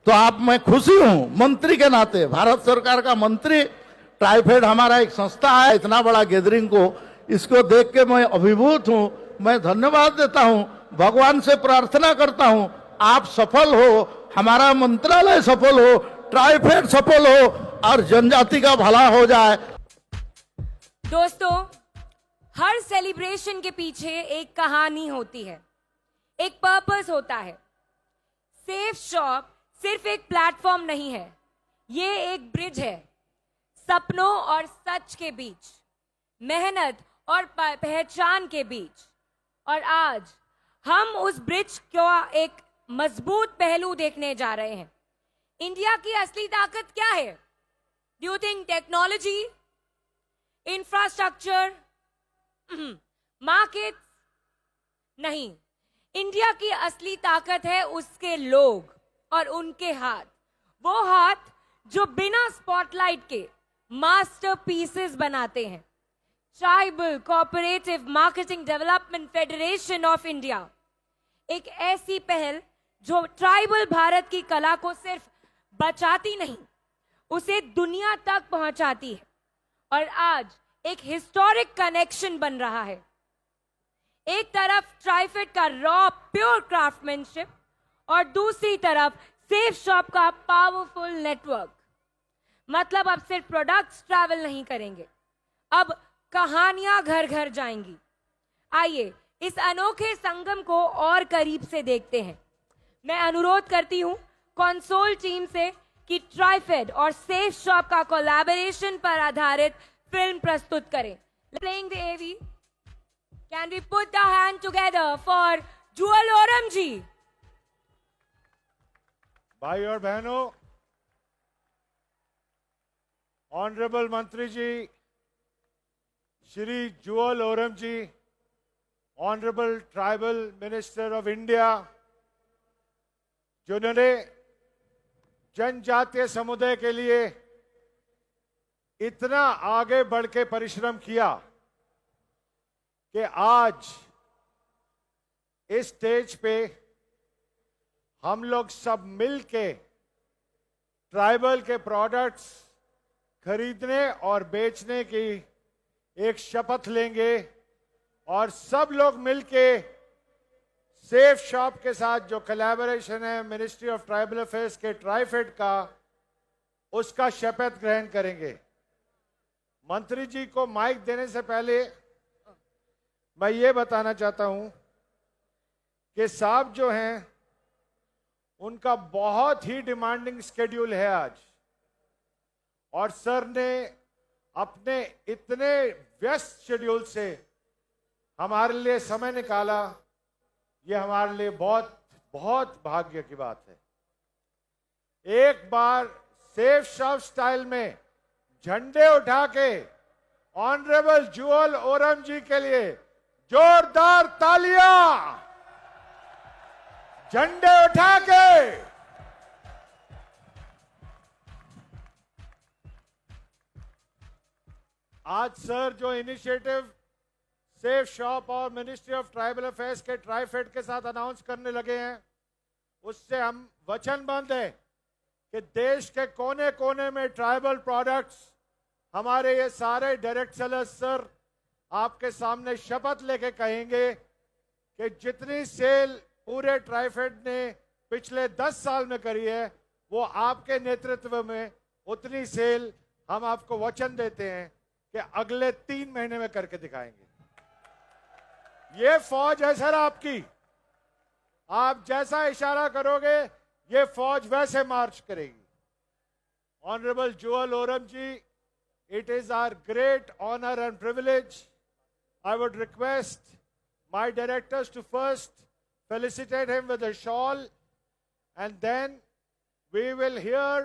तो आप, मैं खुशी हूं मंत्री के नाते, भारत सरकार का मंत्री, ट्राइफेड हमारा एक संस्था है, इतना बड़ा गैदरिंग को, इसको देख के मैं अभिभूत हूं। मैं धन्यवाद देता हूं, भगवान से प्रार्थना करता हूं आप सफल हो, हमारा मंत्रालय सफल हो, ट्राइफेड सफल हो और जनजाति का भला हो जाए। दोस्तों, हर सेलिब्रेशन के पीछे एक कहानी होती है, एक पर्पस होता है। सेफ शॉप सिर्फ एक प्लेटफॉर्म नहीं है, ये एक ब्रिज है सपनों और सच के बीच, मेहनत और पहचान के बीच। और आज हम उस ब्रिज का एक मजबूत पहलू देखने जा रहे हैं। इंडिया की असली ताकत क्या है? Do you think technology, infrastructure, market? नहीं, इंडिया की असली ताकत है उसके लोग और उनके हाथ, वो हाथ जो बिना स्पॉटलाइट के मास्टरपीसेस बनाते हैं। Tribal cooperative marketing development federation of India एक ऐसी पहल जो ट्राइबल भारत की कला को सिर्फ बचाती नहीं, उसे दुनिया तक पहुंचाती है। और आज एक हिस्टोरिक कनेक्शन बन रहा है। एक तरफ ट्राइफेड का रॉ प्योर क्राफ्टमैनशिप और दूसरी तरफ सेफ शॉप का पावरफुल नेटवर्क। मतलब अब सिर्फ प्रोडक्ट्स ट्रैवल नहीं करेंगे, अब कहानियां घर घर जाएंगी। आइए इस अनोखे संगम को और करीब से देखते हैं। मैं अनुरोध करती हूं कंसोल टीम से कि ट्राइफेड और सेफ शॉप का कोलैबोरेशन पर आधारित फिल्म प्रस्तुत करें। Playing the AV, can we put the hand together for Jewel Oram जी? भाई और बहनों, ऑनरेबल मंत्री ji Shri Jual Oram ji, honourable tribal minister of India, जिन्होंने जनजातीय समुदाय के लिए इतना आगे बढ़ के परिश्रम किया कि आज इस स्टेज पे हम लोग सब मिलके ट्राइबल के प्रोडक्ट्स खरीदने और बेचने की एक शपथ लेंगे और सब लोग मिलके सेफ शॉप के साथ जो कोलैबोरेशन है मिनिस्ट्री ऑफ ट्राइबल अफेयर्स के ट्राइफेड का, उसका शपथ ग्रहण करेंगे। मंत्री जी को माइक देने से पहले मैं ये बताना चाहता हूं कि साहब जो हैं उनका बहुत ही डिमांडिंग स्केड्यूल है आज, और सर ने अपने इतने व्यस्त शेड्यूल से हमारे लिए समय निकाला, ये हमारे लिए बहुत बहुत भाग्य की बात है। एक बार सेफ शॉप स्टाइल में झंडे उठा के ऑनरेबल जुअल ओरम जी के लिए जोरदार तालियां, झंडे उठा के। आज सर जो इनिशिएटिव सेफ शॉप और मिनिस्ट्री ऑफ ट्राइबल अफेयर्स के ट्राइफेड के साथ अनाउंस करने लगे हैं, उससे हम वचनबद्ध हैं कि देश के कोने कोने में ट्राइबल प्रोडक्ट्स, हमारे ये सारे डायरेक्ट सेलर्स सर आपके सामने शपथ लेके कहेंगे कि जितनी सेल पूरे ट्राइफेड ने पिछले 10 साल में करी है, वो आपके नेतृत्व में उतनी सेल हम आपको वचन देते हैं कि अगले 3 महीने में करके दिखाएंगे। ये फौज है सर आपकी, आप जैसा इशारा करोगे ये फौज वैसे मार्च करेगी। Honourable Jual Oram ji, it is our great honour and privilege. I would request my directors to first felicitate him with a shawl, and then we will hear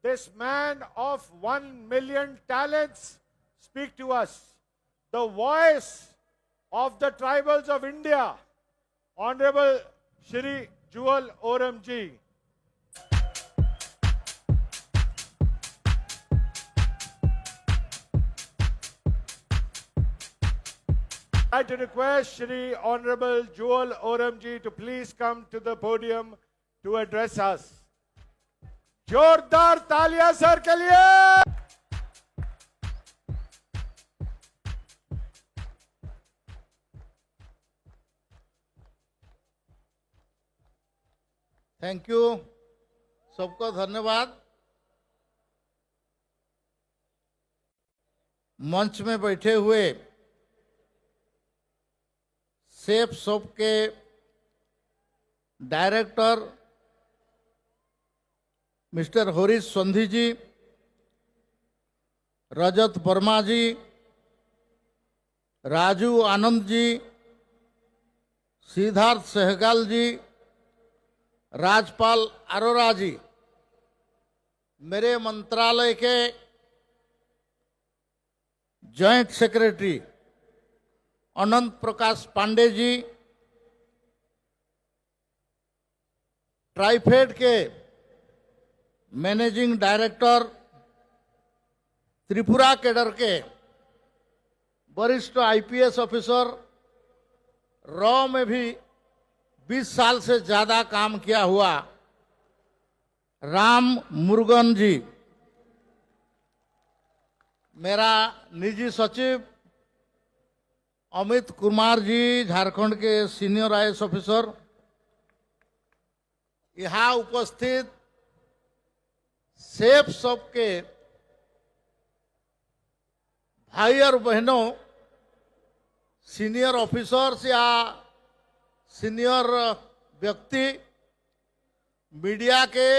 this man of 1 million talents speak to us, the voice of the tribals of India, Honorable Shri Jewel Oram ji. I'd like to request Shri Honorable Jewel Oram ji to please come to the podium to address us. जोरदार तालियां sir के लिए। Thank you, सबको धन्यवाद। मंच में बैठे हुए सेफ शॉप के डायरेक्टर मिस्टर हरीश संधि जी, रजत वर्मा जी, राजू आनंद जी, सिद्धार्थ सहगल जी, राजपाल अरोरा जी, मेरे मंत्रालय के जॉइंट सेक्रेटरी अनंत प्रकाश पांडे जी, ट्राइफेड के मैनेजिंग डायरेक्टर, त्रिपुरा कैडर के वरिष्ठ आईपीएस ऑफिसर, रॉ में भी 20 साल से ज्यादा काम किया हुआ राम मुरुगन जी, मेरा निजी सचिव अमित कुमार जी, झारखंड के सीनियर आईएएस ऑफिसर, यहाँ उपस्थित सेफ शॉप के भाई और बहनों, सीनियर ऑफिसर्स या सीनियर व्यक्ति, मीडिया के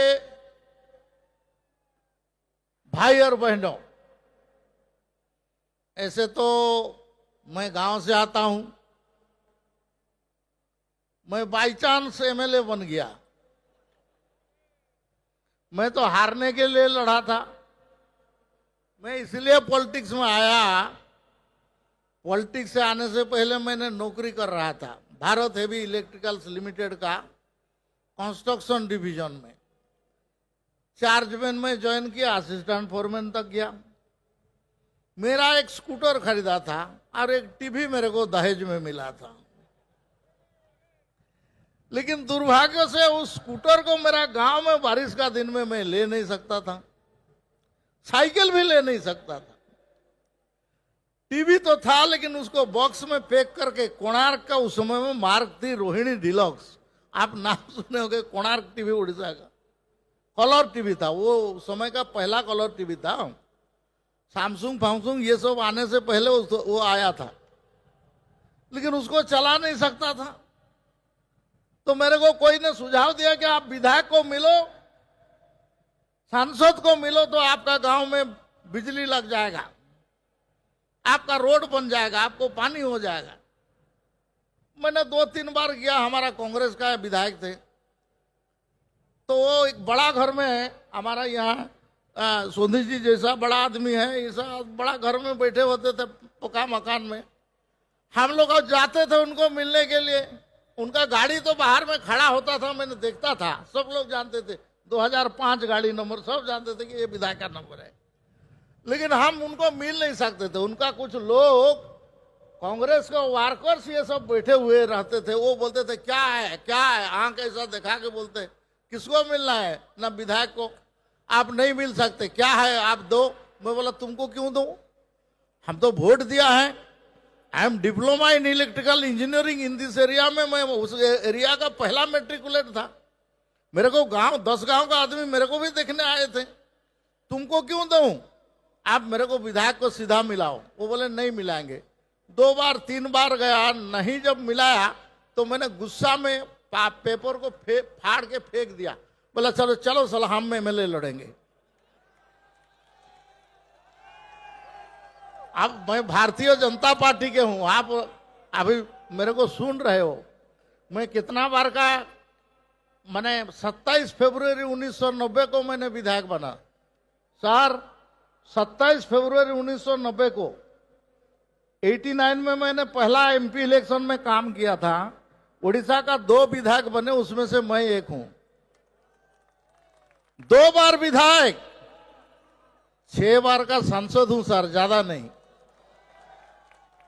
भाई और बहनों, ऐसे तो मैं गांव से आता हूं, मैं बाई चांस एमएलए बन गया। मैं तो हारने के लिए लड़ा था। मैं इसलिए पॉलिटिक्स में आया, पॉलिटिक्स से आने से पहले मैंने नौकरी कर रहा था भारत हेवी इलेक्ट्रिकल्स लिमिटेड का कंस्ट्रक्शन डिवीजन में। चार्जमैन में ज्वाइन किया, असिस्टेंट फोरमैन तक गया। मेरा एक स्कूटर खरीदा था और एक टीवी मेरे को दहेज में मिला था, लेकिन दुर्भाग्य से उस स्कूटर को मेरा गांव में बारिश का दिन में मैं ले नहीं सकता था, साइकिल भी ले नहीं सकता था। टीवी तो था लेकिन उसको बॉक्स में पैक करके, कोणार्क का उस समय में मार्क थी रोहिणी डिलॉक्स, आप नाम सुने होंगे, कोणार्क टीवी उड़ीसा का कलर टीवी था, वो समय का पहला कलर टीवी था। सैमसंग फामसंग ये सब आने से पहले वो आया था, लेकिन उसको चला नहीं सकता था। तो मेरे को कोई ने सुझाव दिया कि आप विधायक को मिलो, सांसद को मिलो, तो आपका गांव में बिजली लग जाएगा, आपका रोड बन जाएगा, आपको पानी हो जाएगा। मैंने 2-3 बार गया, हमारा कांग्रेस का विधायक थे, तो वो एक बड़ा घर में है, हमारा यहाँ सोंधी जी जैसा बड़ा आदमी है, ऐसा बड़ा घर में बैठे होते थे पक्का मकान में। हम लोग जाते थे उनको मिलने के लिए, उनका गाड़ी तो बाहर में खड़ा होता था, मैंने देखता था, सब लोग जानते थे, 2005 गाड़ी नंबर, सब जानते थे कि ये विधायक का नंबर है, लेकिन हम उनको मिल नहीं सकते थे। उनका कुछ लोग कांग्रेस के वर्कर्स ये सब बैठे हुए रहते थे, वो बोलते थे क्या है क्या है, आंख ऐसा दिखा के बोलते किसको मिलना है, ना विधायक को, आप नहीं मिल सकते, क्या है आप दो। मैं बोला तुमको क्यों दूं, हम तो वोट दिया है, I am diploma in electrical engineering in this area में, मैं उस एरिया का पहला मेट्रिकुलेट था, मेरे को 10 गांव का आदमी मेरे को भी देखने आए थे, तुमको क्यों दूं, आप मेरे को विधायक को सीधा मिलाओ। वो बोले नहीं मिलाएंगे। 2 बार 3 बार गया, नहीं जब मिलाया तो मैंने गुस्सा में पेपर को फाड़ के फेंक दिया, बोला चलो चलो साला हम में एमएलए लड़ेंगे। अब मैं भारतीय जनता पार्टी के हूं, आप अभी मेरे को सुन रहे हो, मैं कितना बार का, मैंने 27 फरवरी 1990 को मैंने विधायक बना सर, 27 फरवरी 1990 को 89 में मैंने पहला एमपी इलेक्शन में काम किया था, उड़ीसा का 2 विधायक बने, उसमें से मैं एक हूं, 2 बार विधायक, 6 बार का सांसद हूं सर, ज्यादा नहीं।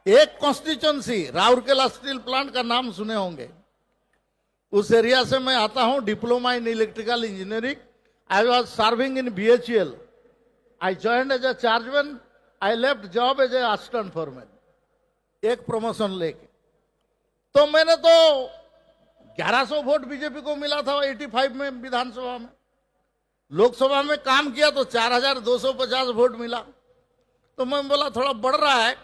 एक कॉन्स्टिट्यूंसी राउरकेला स्टील प्लांट का नाम सुने होंगे, उस एरिया से मैं आता हूं, diploma in electrical engineering I was serving in BHEL. I joined as a chargeman. I left job as a assistant foreman. एक प्रमोशन लेके तो मैंने तो 1100 वोट बीजेपी को मिला था 85 में विधानसभा में। लोकसभा में काम किया तो 4250 वोट मिला। तो मैं बोला थोड़ा बढ़ रहा है,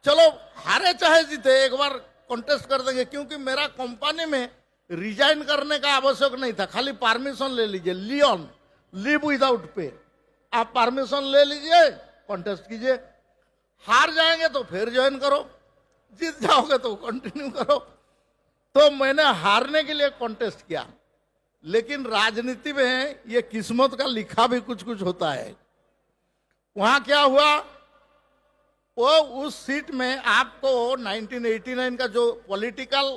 चलो हारे चाहे जीते एक बार कॉन्टेस्ट कर देंगे, क्योंकि मेरा कंपनी में रिजाइन करने का आवश्यक नहीं था, खाली परमिशन ले लीजिए, लियोन लीव विदाउट पे, आप परमिशन ले लीजिए, कॉन्टेस्ट कीजिए, हार जाएंगे तो फिर ज्वाइन करो, जीत जाओगे तो कंटिन्यू करो। तो मैंने हारने के लिए कॉन्टेस्ट किया, लेकिन राजनीति में ये किस्मत का लिखा भी कुछ कुछ होता है। वहां क्या हुआ, वो उस सीट में आपको 1989 का जो पॉलिटिकल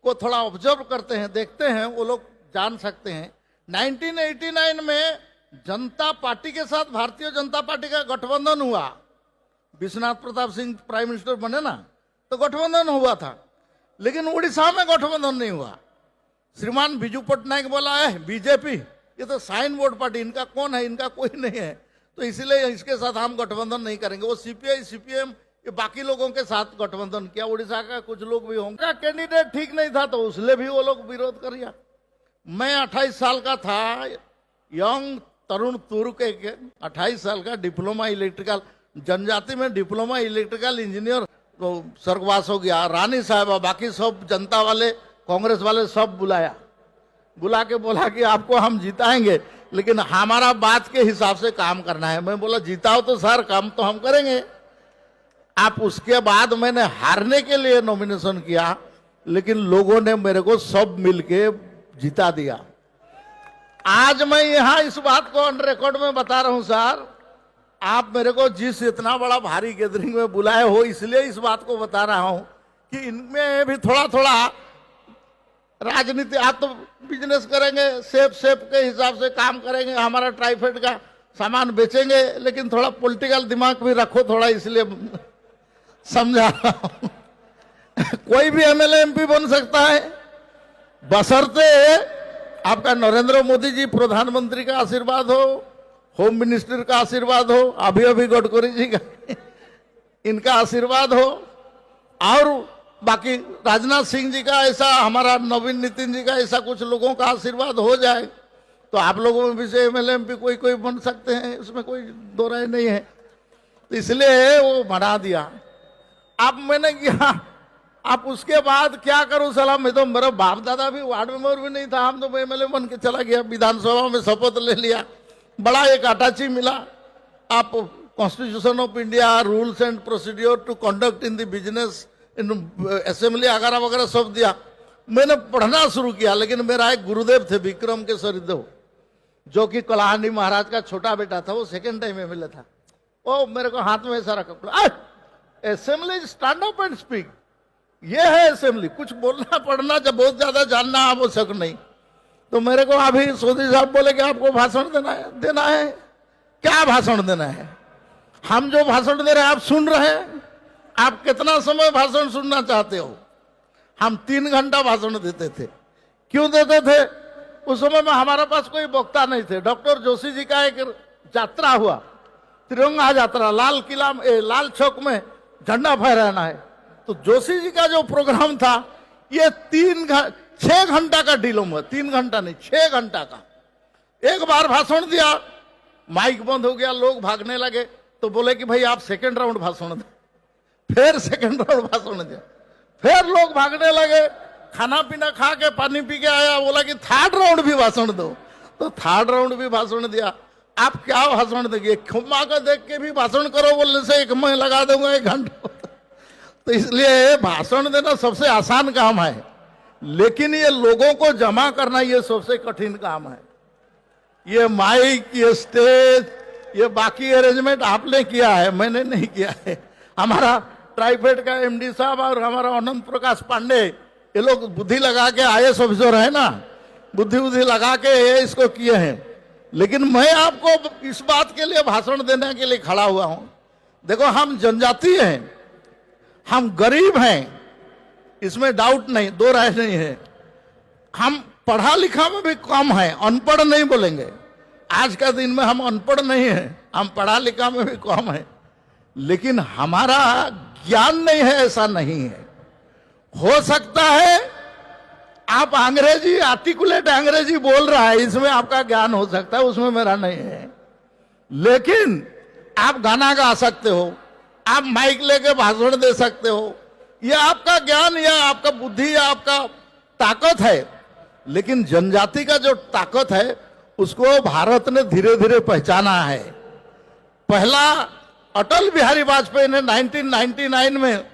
को थोड़ा ऑब्जर्व करते हैं, देखते हैं, वो लोग जान सकते हैं। 1989 में जनता पार्टी के साथ भारतीय जनता पार्टी का गठबंधन हुआ, विश्वनाथ प्रताप सिंह प्राइम मिनिस्टर बने ना, तो गठबंधन हुआ था, लेकिन उड़ीसा में गठबंधन नहीं हुआ। श्रीमान बिजू पटनायक बोला है बीजेपी ये तो साइन बोर्ड पार्टी, इनका कौन है, इनका कोई नहीं है, तो इसलिए इसके साथ हम गठबंधन नहीं करेंगे। वो सीपीआई सीपीएम ये बाकी लोगों के साथ गठबंधन किया, उड़ीसा का कुछ लोग भी होंगे। कैंडिडेट ठीक नहीं था तो उसलिए भी वो लोग विरोध कर दिया। मैं 28 साल का था, यंग तरुण तुर्क के 28 साल का, डिप्लोमा इलेक्ट्रिकल, जनजाति में डिप्लोमा इलेक्ट्रिकल इंजीनियर, तो स्वर्गवास हो गया। रानी साहबा बाकी सब जनता वाले कांग्रेस वाले सब बुला के बोला कि आपको हम जिताएंगे, लेकिन हमारा बात के हिसाब से काम करना है। मैं बोला जिताओ तो सर, काम तो हम करेंगे आप। उसके बाद मैंने हारने के लिए नॉमिनेशन किया, लेकिन लोगों ने मेरे को सब मिलके जिता दिया। आज मैं यहां इस बात को ऑन रिकॉर्ड में बता रहा हूं सर, आप मेरे को जिस इतना बड़ा भारी गैदरिंग में बुलाए हो, इसलिए इस बात को बता रहा हूं कि इनमें भी थोड़ा थोड़ा राजनीति, आप तो बिजनेस करेंगे, सेफ के हिसाब से काम करेंगे, हमारा ट्राइफेड का सामान बेचेंगे, लेकिन थोड़ा पॉलिटिकल दिमाग भी रखो थोड़ा, इसलिए समझा रहा हूं। कोई भी एमएलए एमपी बन सकता है, बशर्ते आपका नरेंद्र मोदी जी प्रधानमंत्री का आशीर्वाद हो, होम मिनिस्टर का आशीर्वाद हो, अभी गडकरी जी का इनका आशीर्वाद हो, और बाकी राजनाथ सिंह जी का ऐसा, हमारा नवीन नितिन जी का ऐसा कुछ लोगों का आशीर्वाद हो जाए तो आप लोगों में भी से एमएलए एमपी कोई बन सकते हैं, इसमें कोई दो राय नहीं है। तो इसलिए वो बना दिया। अब मैंने किया, आप उसके बाद क्या करूं सलाह, मैं तो, मेरा बाप दादा भी वार्ड मेंबर भी नहीं था, हम तो एमएलए बन के चला गया, विधानसभा में शपथ ले लिया, बड़ा एक अटैची मिला, आप constitution of India, rules and procedure to conduct in the business in assembly वगैरह वगैरह सब दिया। मैंने पढ़ना शुरू किया, लेकिन मेरा एक गुरुदेव थे विक्रम के सरिदेव, जो कि कलाहांडी महाराज का छोटा बेटा था, वो सेकंड टाइम एमएलए था, वो मेरे को हाथ में ऐसा रखा, assembly stand up and speak, ये है असेंबली, कुछ बोलना पढ़ना जब बहुत ज्यादा जानना आवश्यक नहीं। तो मेरे को अभी सोदी साहब बोले कि आपको भाषण देना है। क्या भाषण देना है? हम जो भाषण दे रहे हैं आप सुन रहे हैं, आप कितना समय भाषण सुनना चाहते हो? हम 3 घंटा भाषण देते थे। क्यों देते थे? उस समय में हमारे पास कोई वक्ता नहीं थे। डॉक्टर जोशी जी का एक यात्रा हुआ, तिरंगा यात्रा, लाल किला, लाल चौक में झंडा फहराना है, तो जोशी जी का जो प्रोग्राम था ये 6 घंटा का डील हुआ, 3 घंटा नहीं 6 घंटा का। एक बार भाषण दिया, माइक बंद हो गया, लोग भागने लगे, तो बोले कि भाई आप सेकंड राउंड भाषण दो। फिर सेकंड राउंड भाषण दिया, फिर लोग भागने लगे, खाना पीना खा के पानी पी के आया, बोला कि थर्ड राउंड भी भाषण दो, तो थर्ड राउंड भी भाषण दिया। आप क्या भाषण देंगे? खुम्मा को देख के भी भाषण करो बोलने से एक मैं लगा दूंगा 1 घंटा। तो इसलिए भाषण देना सबसे आसान काम है, लेकिन ये लोगों को जमा करना ये सबसे कठिन काम है। ये माइक, ये स्टेज, ये बाकी अरेंजमेंट आपने किया है, मैंने नहीं किया है। हमारा ट्राइफेड का एमडी साहब और हमारा अनंत प्रकाश पांडे, ये लोग बुद्धि लगा के आईएएस ऑफिसर है ना, बुद्धि लगा के इसको किए हैं। लेकिन मैं आपको इस बात के लिए भाषण देने के लिए खड़ा हुआ हूं। देखो, हम जनजाति हैं, हम गरीब हैं, इसमें डाउट नहीं, दो राय नहीं है। हम पढ़ा लिखा में भी कम है, अनपढ़ नहीं बोलेंगे, आज का दिन में हम अनपढ़ नहीं हैं, हम पढ़ा लिखा में भी कम है, लेकिन हमारा ज्ञान नहीं है ऐसा नहीं है। हो सकता है आप अंग्रेजी आर्टिकुलेट अंग्रेजी बोल रहा है, इसमें आपका ज्ञान हो सकता है, उसमें मेरा नहीं है। लेकिन आप गाना गा सकते हो, आप माइक लेके भाषण दे सकते हो, ये आपका ज्ञान या आपका बुद्धि या आपका ताकत है। लेकिन जनजाति का जो ताकत है उसको भारत ने धीरे धीरे पहचाना है। पहला अटल बिहारी वाजपेयी ने 1999 में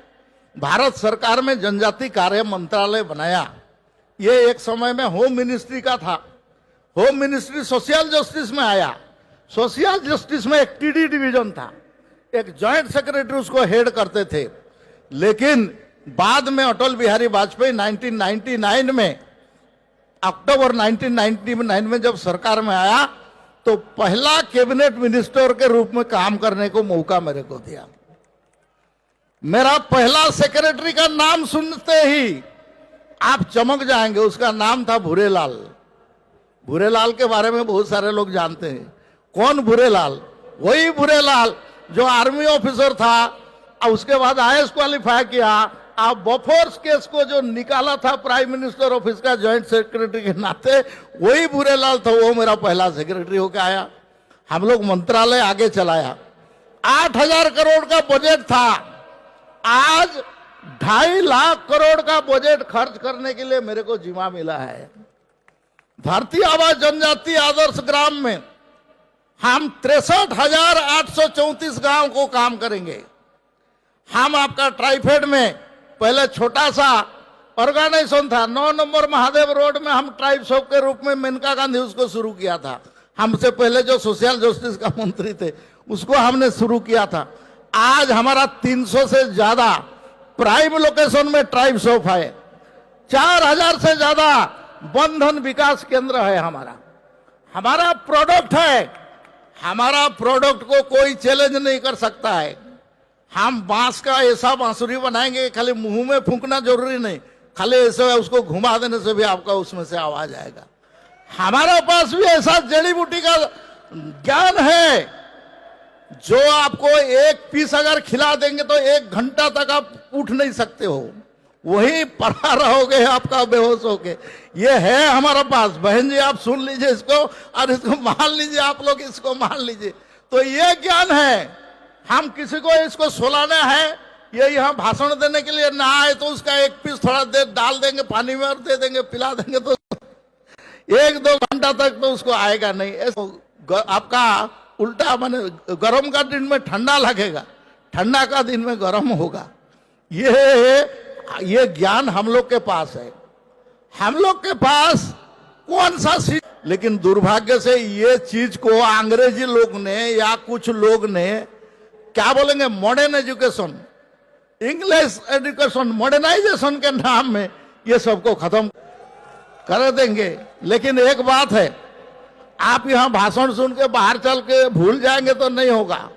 भारत सरकार में जनजाति कार्य मंत्रालय बनाया। ये एक समय में होम मिनिस्ट्री का था। होम मिनिस्ट्री सोशल जस्टिस में आया। सोशल जस्टिस में एक टीडी डिवीजन था, एक जॉइंट सेक्रेटरी उसको हेड करते थे। लेकिन बाद में अटल बिहारी वाजपेयी 1999 में अक्टूबर 1999 में जब सरकार में आया तो पहला कैबिनेट मिनिस्टर के रूप में काम करने को मौका मेरे को दिया। मेरा पहला सेक्रेटरी का नाम सुनते ही आप चमक जाएंगे, उसका नाम था भूरेलाल। भूरेलाल के बारे में बहुत सारे लोग जानते हैं। कौन भूरेलाल? वही भूरेलाल जो आर्मी ऑफिसर था और उसके बाद आईएएस क्वालिफाई किया, आप बोफोर्स केस को जो निकाला था प्राइम मिनिस्टर ऑफिस का जॉइंट सेक्रेटरी के नाते, वही भूरेलाल था। वो मेरा पहला सेक्रेटरी होकर आया। हम लोग मंत्रालय आगे चलाया। 8,000 करोड़ का बजट था, आज 2.5 लाख करोड़ का बजट खर्च करने के लिए मेरे को जिम्मा मिला है। धरती आबा जनजाति आदर्श ग्राम में हम 63,834 गांव को काम करेंगे। हम आपका ट्राइफेड में पहले छोटा सा ऑर्गेनाइजेशन था, 9 नंबर महादेव रोड में हम ट्राइब शॉप के रूप में मेनका गांधी उसको शुरू किया था। हमसे पहले जो सोशल जस्टिस का मंत्री थे उसको हमने शुरू किया था। आज हमारा 300 से ज्यादा प्राइम लोकेशन में ट्राइब शॉप है। 4,000 से ज्यादा बंधन विकास केंद्र है। हमारा प्रोडक्ट है। हमारा प्रोडक्ट को कोई चैलेंज नहीं कर सकता है। हम बांस का ऐसा बांसुरी बनाएंगे, खाली मुंह में फूंकना जरूरी नहीं, खाली ऐसे उसको घुमा देने से भी आपका उसमें से आवाज आएगा। हमारे पास भी ऐसा जड़ी बूटी का ज्ञान है जो आपको एक पीस अगर खिला देंगे तो 1 घंटा तक आप उठ नहीं सकते हो, वही पड़ा रहोगे आपका बेहोश होके। ये है हमारे पास। बहन जी आप सुन लीजिए इसको और इसको मान लीजिए, आप लोग इसको मान लीजिए। तो ये ज्ञान है। हम किसी को इसको सुलाना है, ये यहाँ भाषण देने के लिए ना आए तो उसका एक पीस थोड़ा देर डाल देंगे पानी में और दे देंगे, पिला देंगे तो 1-2 घंटा तक तो उसको आएगा नहीं। आपका उल्टा माने गर्म का दिन में ठंडा लगेगा, ठंडा का दिन में गर्म होगा। ये ज्ञान हम लोग के पास है। हम लोग के पास कौन सा चीज, लेकिन दुर्भाग्य से ये चीज को अंग्रेजी लोग ने या कुछ लोग ने क्या बोलेंगे modern education, English education, modernisation के नाम में ये सबको खत्म कर देंगे। लेकिन एक बात है, आप यहां भाषण सुन के बाहर चल के भूल जाएंगे तो नहीं होगा।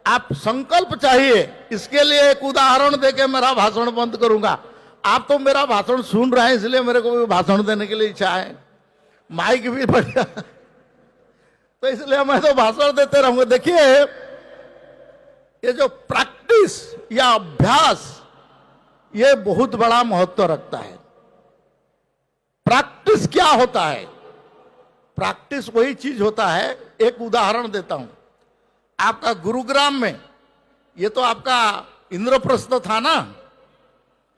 आप संकल्प चाहिए। इसके लिए एक उदाहरण देके मेरा भाषण बंद करूंगा। आप तो मेरा भाषण सुन रहे हैं इसलिए मेरे को भी भाषण देने के लिए इच्छा है। माइक भी बढ़िया तो इसलिए मैं तो भाषण देते रहूंगा। देखिए ये जो प्रैक्टिस या अभ्यास, ये बहुत बड़ा महत्व रखता है। प्रैक्टिस क्या होता है? प्रैक्टिस वही चीज होता है। एक उदाहरण देता हूं। आपका गुरुग्राम में, ये तो आपका इंद्रप्रस्थ था ना,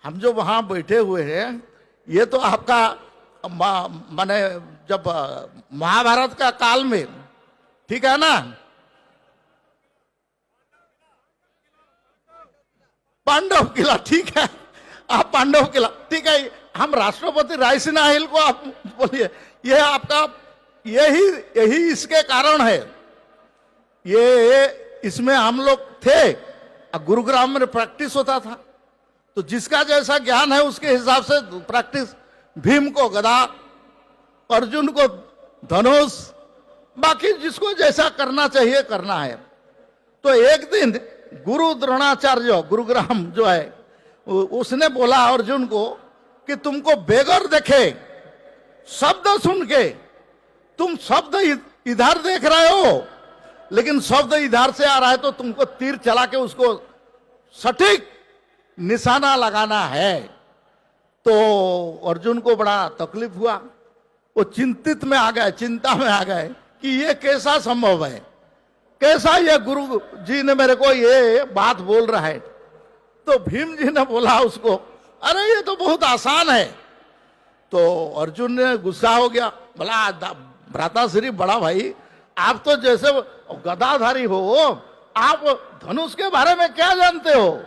हम जो वहां बैठे हुए हैं, ये तो आपका माने जब महाभारत का काल में, ठीक है ना, पांडव किला, ठीक है, आप पांडव किला, ठीक है। हम राष्ट्रपति रायसीना हिल को आप बोलिए, ये आपका यही इसके कारण है। ये इसमें हम लोग थे, गुरुग्राम में प्रैक्टिस होता था। तो जिसका जैसा ज्ञान है उसके हिसाब से प्रैक्टिस। भीम को गदा, अर्जुन को धनुष, बाकी जिसको जैसा करना चाहिए करना है। तो एक दिन गुरु द्रोणाचार्य गुरुग्राम जो है, उसने बोला अर्जुन को कि तुमको बेगर देखे, शब्द सुन के तुम शब्द इधर देख रहे हो, लेकिन शब्द इधर से आ रहा है तो तुमको तीर चला के उसको सटीक निशाना लगाना है। तो अर्जुन को बड़ा तकलीफ हुआ, वो चिंतित में आ गए, चिंता में आ गए कि ये कैसा संभव है, कैसा ये गुरु जी ने मेरे को ये बात बोल रहा है। तो भीम जी ने बोला उसको, अरे ये तो बहुत आसान है। तो अर्जुन ने गुस्सा हो गया, बोला भ्राताश्री बड़ा भाई, आप तो जैसे गदाधारी हो, आप धनुष के बारे में क्या जानते हो,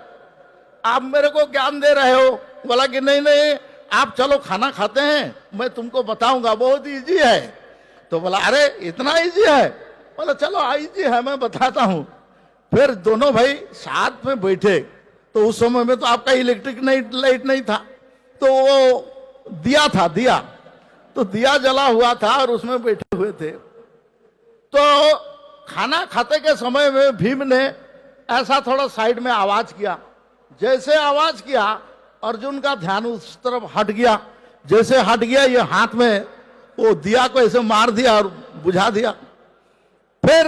आप मेरे को ज्ञान दे रहे हो। बोला कि नहीं नहीं, आप चलो खाना खाते हैं, मैं तुमको बताऊंगा, बहुत इजी है। तो बोला अरे इतना इजी है, बोला चलो इजी है, मैं बताता हूं। फिर दोनों भाई साथ में बैठे, तो उस समय में तो आपका इलेक्ट्रिक लाइट नहीं था, तो वो दिया था, दिया तो दिया जला हुआ था और उसमें बैठे हुए थे। तो खाना खाते के समय में भीम ने ऐसा थोड़ा साइड में आवाज किया, जैसे आवाज किया अर्जुन का ध्यान उस तरफ हट गया। जैसे हट गया, ये हाथ में वो दिया को ऐसे मार दिया और बुझा दिया। फिर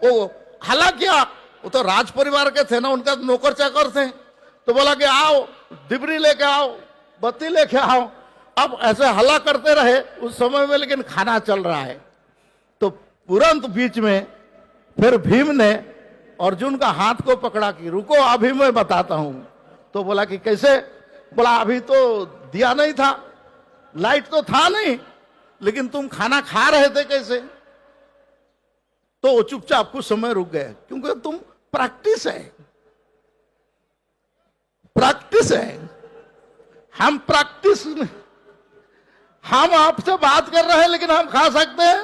वो हला किया, वो तो राज परिवार के थे ना, उनका नौकर चाकर थे, तो बोला कि आओ डिबरी लेके आओ, बत्ती लेके आओ। अब ऐसे हला करते रहे उस समय में, लेकिन खाना चल रहा है। तो तुरंत बीच में फिर भीम ने अर्जुन का हाथ को पकड़ा कि रुको अभी मैं बताता हूं। तो बोला कि कैसे, बोला अभी तो दिया नहीं था, लाइट तो था नहीं, लेकिन तुम खाना खा रहे थे कैसे। तो वो चुपचाप कुछ समय रुक गए, क्योंकि तुम प्रैक्टिस है, प्रैक्टिस है। हम प्रैक्टिस, हम आपसे बात कर रहे हैं लेकिन हम खा सकते हैं,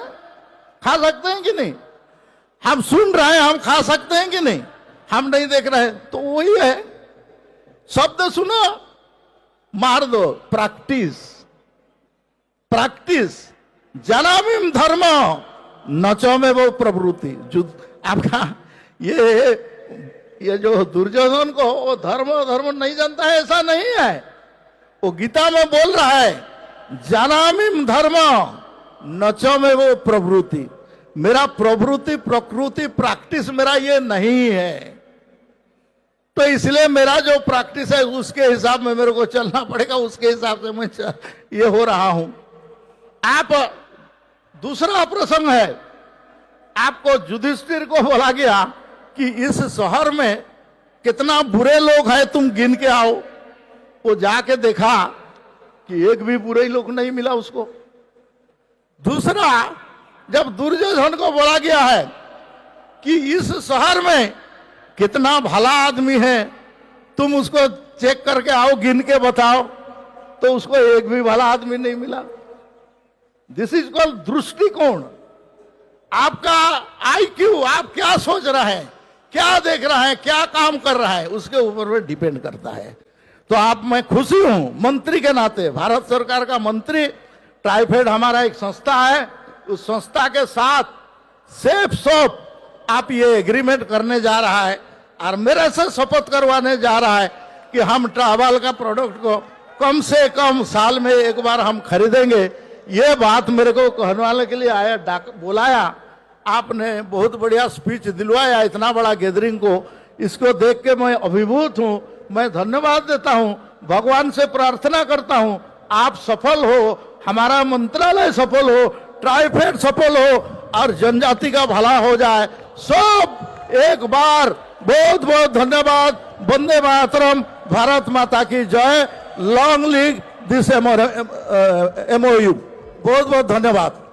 खा सकते हैं कि नहीं। हम सुन रहे हैं, हम खा सकते हैं कि नहीं। हम नहीं देख रहे, तो वही है, शब्द सुनो मार दो। प्रैक्टिस, प्रैक्टिस जनामिम धर्म नचो में वो प्रवृत्ति। जो आपका ये जो दुर्योधन को वो धर्म नहीं जानता है, ऐसा नहीं है। वो गीता में बोल रहा है जनामिम धर्म नचो में वो प्रवृत्ति। मेरा प्रवृत्ति प्रकृति प्रैक्टिस मेरा ये नहीं है, तो इसलिए मेरा जो प्रैक्टिस है उसके हिसाब में मेरे को चलना पड़ेगा, उसके हिसाब से मैं ये हो रहा हूं। आप दूसरा प्रसंग है, आपको युधिष्ठिर को बोला गया कि इस शहर में कितना बुरे लोग हैं, तुम गिन के आओ। वो जाके देखा कि एक भी बुरे लोग नहीं मिला उसको। दूसरा, जब दुर्योधन को बोला गया है कि इस शहर में कितना भला आदमी है, तुम उसको चेक करके आओ, गिन के बताओ, तो उसको एक भी भला आदमी नहीं मिला। दिस इज कॉल्ड दृष्टिकोण। आपका आईक्यू, आप क्या सोच रहे हैं, क्या देख रहा है, क्या काम कर रहा है, उसके ऊपर में डिपेंड करता है। तो आप, मैं खुशी हूं मंत्री के नाते, भारत सरकार का मंत्री, ट्राइफेड हमारा एक संस्था है, उस संस्था के साथ सेफ शॉप आप ये एग्रीमेंट करने जा रहा है और मेरे से शपथ करवाने जा रहा है कि हम ट्रैवल का प्रोडक्ट को कम से कम साल में एक बार हम खरीदेंगे। ये बात मेरे को कहने वाले के लिए आया, बुलाया, आपने बहुत बढ़िया स्पीच दिलवाया, इतना बड़ा गैदरिंग को, इसको देख के मैं अभिभूत हूं। मैं धन्यवाद देता हूं, भगवान से प्रार्थना करता हूं आप सफल हो, हमारा मंत्रालय सफल हो, ट्राइफेड सफल हो और जनजाति का भला हो जाए। सब एक बार बहुत बहुत धन्यवाद। वंदे मातरम, भारत माता की जय, लॉन्ग लिव दिस MOU। बहुत बहुत धन्यवाद।